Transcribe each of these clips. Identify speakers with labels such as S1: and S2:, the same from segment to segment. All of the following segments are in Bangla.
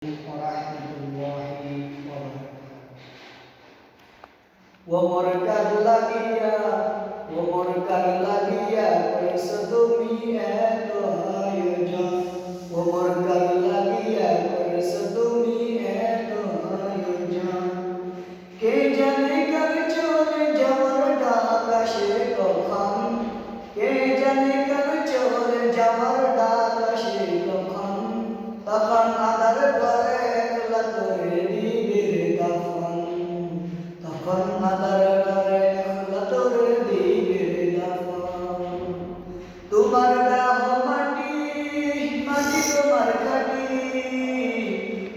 S1: Warahmatullahi wabarakatuh. Wa morkar lagiya persatumi eto ayojan. Wa morkar lagiya persatumi eto ayojan. কে জানে কার চলে যাওয়ার ডাক আসে কখন, কে জানে কার চলে যাওয়ার ডাক আসে কখন, তখন আধার ঘরে একলা করে দিবে দাফন, তখন আধার ঘরে একলা করে দিবে দাফন। তোমার দেহ মাটি, মাটি তোমার খাটি,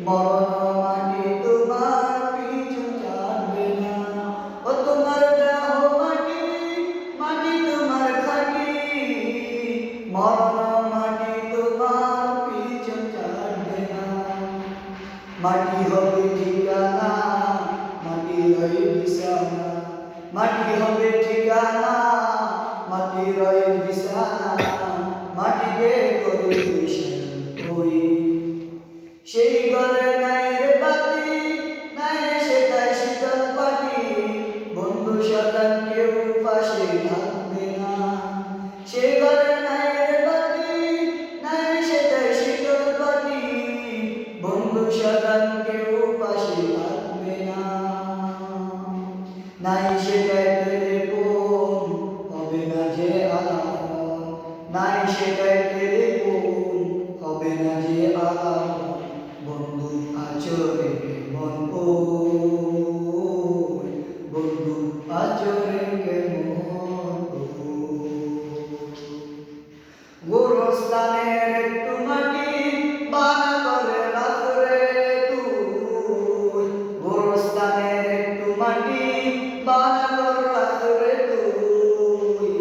S1: মরণ মাটি তোমার পিছু ছাড়বে না। ও তোমার দেহ মাটি, মাটি তোমার খাটি, মরণ মাটি তোমার পিছু ছাড়বে না। মাটি হবে ঠিকানা, মাটি রয়ে বিছানা, মাটি হবে ঠিকানা, মাটি রয়ে বিছানা, মাটিতে করে ওই সেই ঘরে নাই রে বাতি, নাই রে সেটাই শীতল পাটি, বন্ধু শতান কেউ পাশে থাকবে না। সেই ঘরে নাই রে বাতি, নাই রে সেটাই শীতল পাটি, বন্ধু শতান কেউ পাশে থাকবে না। নাই সেটাই টেলিফোন, হবে না যে আলাপন, নাই সেটাই টেলিফোন, হবে না যে আলাপন, বন্ধু আচরে কেমন ওই, বন্ধু আচরে কেমন গোরস্থানের একটু মাটি বানা করে রাখরে তুই, গোরস্থানের একটু মাটি বানা করে রাখরে তুই,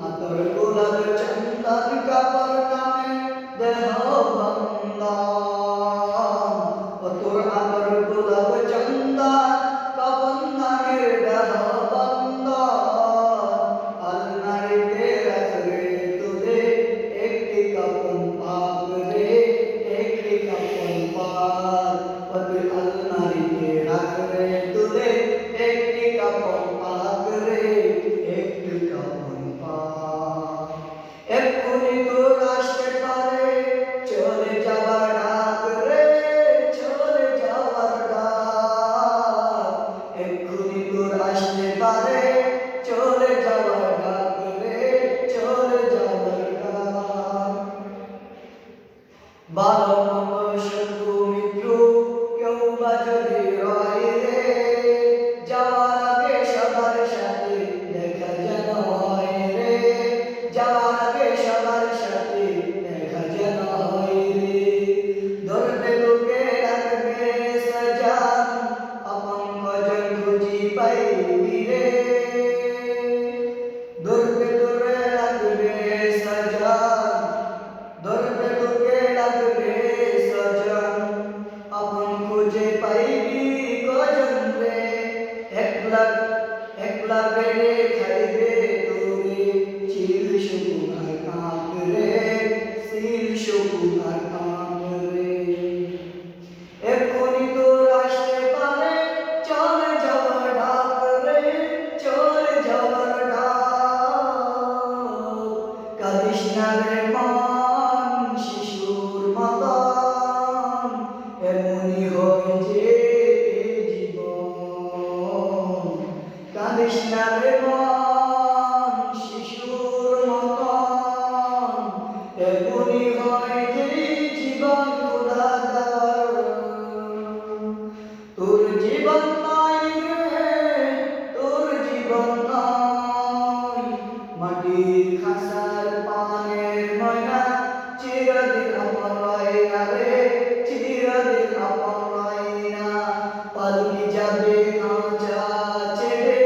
S1: আতর গোলাপ চন্দন কাপড় নামে দেহ বন্ধন, ও তোর আতর গোলাপ চন্দন কাপড় নামে দেহ বন্ধন, আলমারিতে রাখরে তুলে একটি কাপড় পাক রে, একটি কাপড় পাক, ও তুই আলমারিতে রাখরে তুলে একটি কাপড় পাক রে, একটি কাপড় পাক। এক্ষুনি তোর আসতে পারে চলে যাবার ডাক রে, চলে যাবার ডাক, এক্ষুনি তোর আসতে পারে চলে যাবার ডাক রে, চলে যাবার ডাক। ভালো মন্দ শত্রু মিত্র কেউ বা যদি রয় রে, যাওয়ার আগে সবার সাথে দেখা যেন হয় রে, যাওয়ার আগে সবার সাথে দেখা যেন হয় রে। ধরতে লোকে রাখবে সাজান, আপন কজন খুঁজি পাইবি রে, ধরতে তোরে রাখবে সাজান, ধরতে তোকে রাখবে সাজান, আপন খুঁজে পাইবি কজন রে, একলা একলা বেড়ে খাইবে তোরে, চিল শুকুর কাক রে, চিল শুকুর কাক রে। এক্ষুনি তোর আসতে পারে চলে যাওয়ার ডাক রে, চলে যাওয়ার ডাক। কাঁদিস না রে মন শিশুর মতন, এমনই হয় যে জীবন। কাঁদিস না রে মন শিশুর মতন, এমনই হয় যে জীবন খোদা দেওয়ার। তোর জীবন নয় রে, তোর জীবন নয়, মাটির খাসার পানের ময়না, চিরদিন আপন রয় না রে, চিরদিন আপন রয় না। পালকি যাবে খাঁচা ছেড়ে,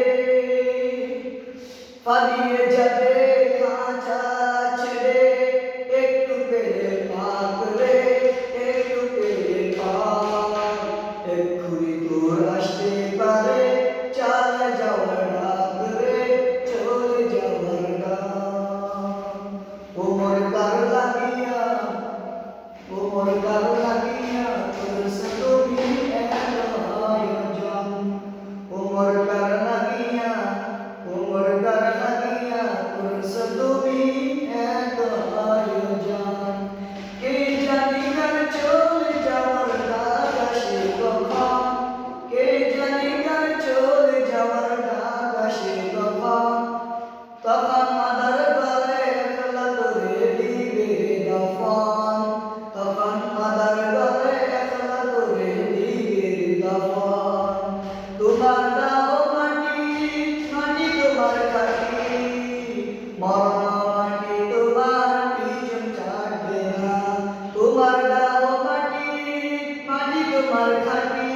S1: তোমার খাঁটি,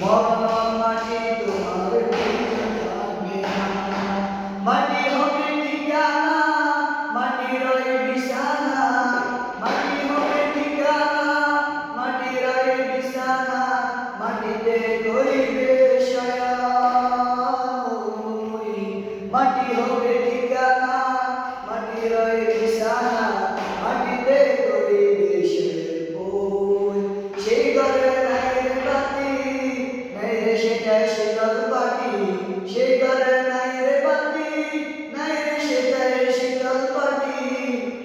S1: মরণ মাটি তোমার কিছু থাকবে না। মাটি হবে ঠিকানা, মাটির ওই বিছানা, মাটি হবে ঠিকানা, মাটির ওই বিছানা, মাটিতে করিবে শয়ন। মাটি হবে ঠিকানা, মাটির ওই বিছানা, মাটিতে করিবে শয়ন। সেই ঘরে নাই রে বাতি, নাই রে সেটাই শীতল পাটি, সেই ঘরে নাই রে বাতি, নাই রে সেটাই শীতল পাটি।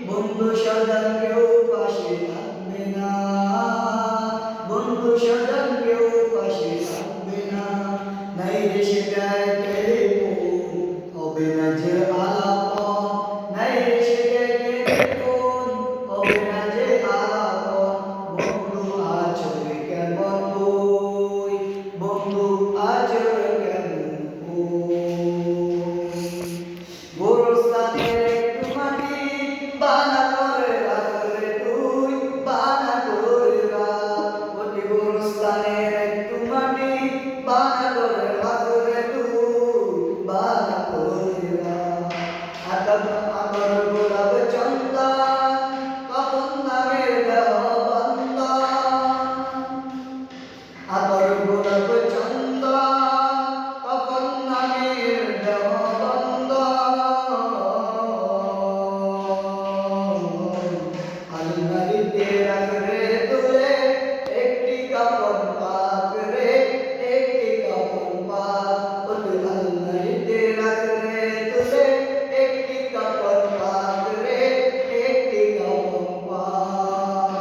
S1: বন্ধু স্বজন কেউ পাশে থাকবে না, বন্ধু স্বজন কেউ পাশে থাকবে না। নাই রে সেটাই টেলিফোন, হবে না যে আলাপন, নাই রে সেটাই টেলিফোন, হবে না যে আলাপন। বন্ধু আজ কেমন বই, বন্ধু আজ কেমন বই। গোরস্থানের একটু মাটি বানা করে রাখলে তুই, বানা করে রাখ। অতি গোরস্থানের একটু মাটি বানা করে রাখলে তুই, বানা করে রাখ। আতর গোলাপ চন্দা কখন নামের দেহ বন্দা, আতর গোলাপ চন্দা কখন নামের দেহ বন্দা। আলমারিতে রাখরে তুলে একটি কাপড় পাক রে, একটি কাপড় পাক। আলমারিতে রাখরে তুলে একটি কাপড় পাক রে, একটি কাপড় পাক।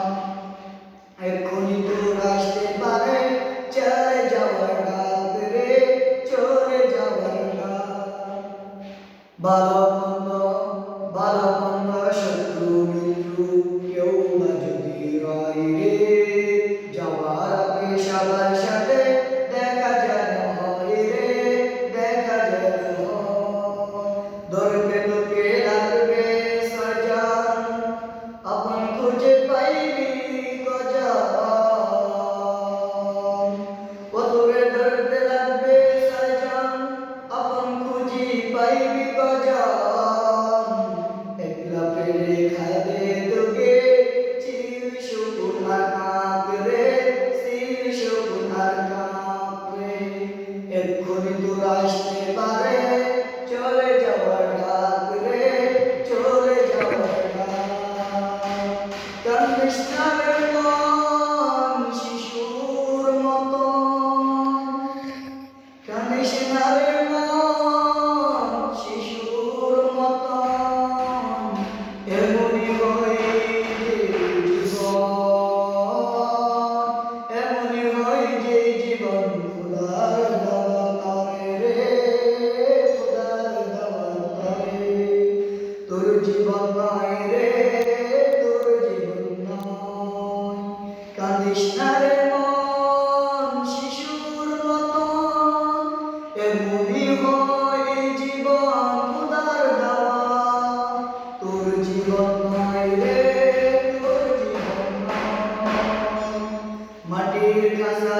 S1: এক্ষুনি তোর আসতে পারে চলে যাওয়ার ডাক রে, চলে যাওয়ার ডাক। ভালো মন্দ, ভালো মন্দ, শত্রু মিত্র কেউ বা যদি রয় রে, যাওয়ার আগে সবার সাথে দেখা যেন হয় রে, দেখা যেন হয়। ধরতে তোকে লাগবে সজন, আপন খুঁজে পাইবি কজন। কতরে ধরতে লাগবে সজন, আপন খুঁজি পাইবি কজন। একলা পেলে খাবে তোকে চির শকুন আর কাক রে, চির শকুন আর কাক রে। এক্ষুনি তোর আসতে পারে চলে যাওয়ার ডাক রে, চলে যাওয়ার ডাক। কান্দিস না রে মন শিশুর মতন, কান্দিস না রে মন শিশুর মতন। এমনি হয় যে জীবন, এমনি হয় যে জীবন খোদার দেওয়া তরে রে, খোদার দেওয়া তরে। তোর জীবন নয় রে, তোর জীবন নয়। কাঁদিস না রে মন শিশুর মতন, এমনি হয় এই জীবন খোদার দেওয়া। তোর জীবন নয় রে, তোর জীবন নয়। মাটির খাঁচা